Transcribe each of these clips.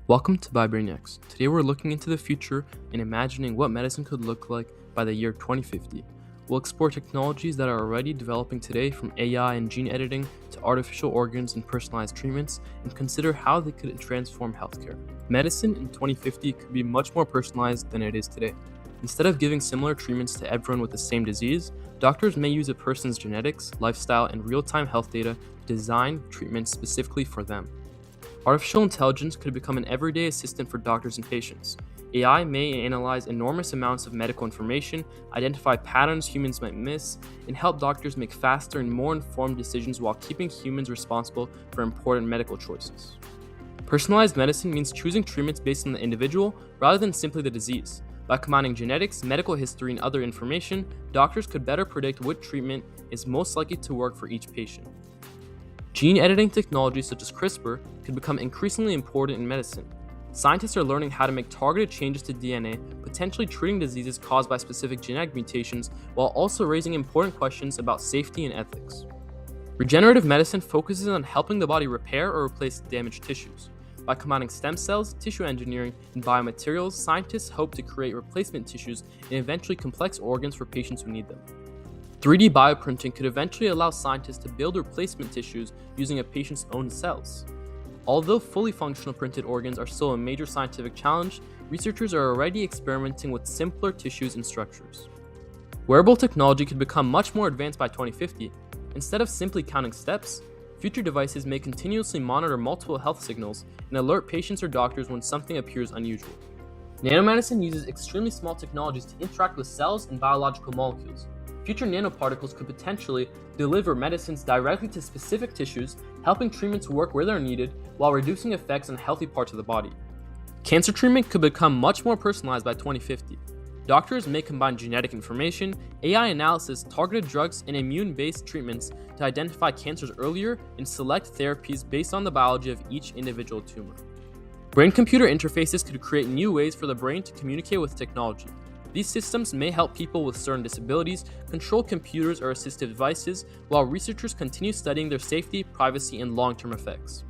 Welcome to BioBrainiacs. Today we're looking into the future and imagining what medicine could look like by the year 2050. We'll explore technologies that are already developing today, from AI and gene editing to artificial organs and personalized treatments, and consider how they could transform healthcare. Medicine in 2050 could be much more personalized than it is today. Instead of giving similar treatments to everyone with the same disease, doctors may use a person's genetics, lifestyle, and real-time health data to design treatments specifically for them. Artificial intelligence could become an everyday assistant for doctors and patients. AI may analyze enormous amounts of medical information, identify patterns humans might miss, and help doctors make faster and more informed decisions while keeping humans responsible for important medical choices. Personalized medicine means choosing treatments based on the individual rather than simply the disease. By combining genetics, medical history, and other information, doctors could better predict what treatment is most likely to work for each patient. Gene editing technologies such as CRISPR could become increasingly important in medicine. Scientists are learning how to make targeted changes to DNA, potentially treating diseases caused by specific genetic mutations, while also raising important questions about safety and ethics. Regenerative medicine focuses on helping the body repair or replace damaged tissues. By combining stem cells, tissue engineering, and biomaterials, scientists hope to create replacement tissues and eventually complex organs for patients who need them. 3D bioprinting could eventually allow scientists to build replacement tissues using a patient's own cells. Although fully functional printed organs are still a major scientific challenge, researchers are already experimenting with simpler tissues and structures. Wearable technology could become much more advanced by 2050. Instead of simply counting steps, future devices may continuously monitor multiple health signals and alert patients or doctors when something appears unusual. Nanomedicine uses extremely small technologies to interact with cells and biological molecules. Future nanoparticles could potentially deliver medicines directly to specific tissues, helping treatments work where they're needed while reducing effects on healthy parts of the body. Cancer treatment could become much more personalized by 2050. Doctors may combine genetic information, AI analysis, targeted drugs, and immune-based treatments to identify cancers earlier and select therapies based on the biology of each individual tumor. Brain-computer interfaces could create new ways for the brain to communicate with technology. These systems may help people with certain disabilities control computers or assistive devices, while researchers continue studying their safety, privacy, and long-term effects.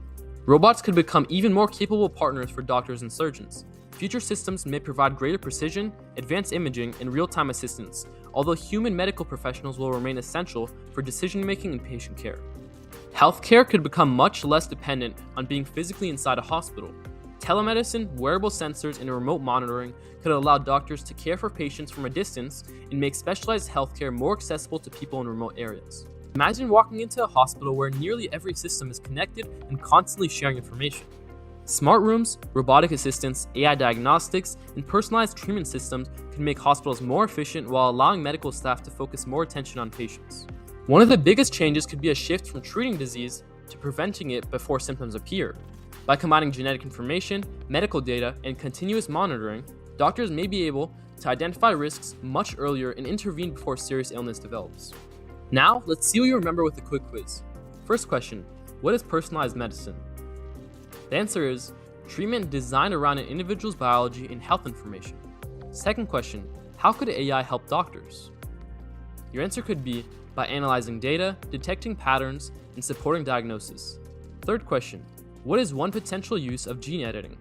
Robots could become even more capable partners for doctors and surgeons. Future systems may provide greater precision, advanced imaging, and real-time assistance, although human medical professionals will remain essential for decision-making and patient care. Healthcare could become much less dependent on being physically inside a hospital. Telemedicine, wearable sensors, and remote monitoring could allow doctors to care for patients from a distance and make specialized healthcare more accessible to people in remote areas. Imagine walking into a hospital where nearly every system is connected and constantly sharing information. Smart rooms, robotic assistants, AI diagnostics, and personalized treatment systems can make hospitals more efficient while allowing medical staff to focus more attention on patients. One of the biggest changes could be a shift from treating disease to preventing it before symptoms appear. By combining genetic information, medical data, and continuous monitoring, doctors may be able to identify risks much earlier and intervene before serious illness develops. Now, let's see what you remember with a quick quiz. First question, what is personalized medicine? The answer is treatment designed around an individual's biology and health information. Second question, how could AI help doctors? Your answer could be by analyzing data, detecting patterns, and supporting diagnosis. Third question, what is one potential use of gene editing?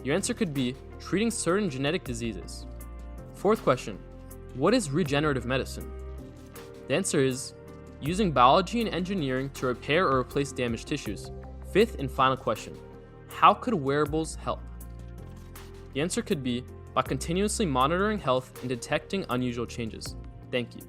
Your answer could be treating certain genetic diseases. Fourth question, what is regenerative medicine? The answer is using biology and engineering to repair or replace damaged tissues. Fifth and final question, how could wearables help? The answer could be by continuously monitoring health and detecting unusual changes. Thank you.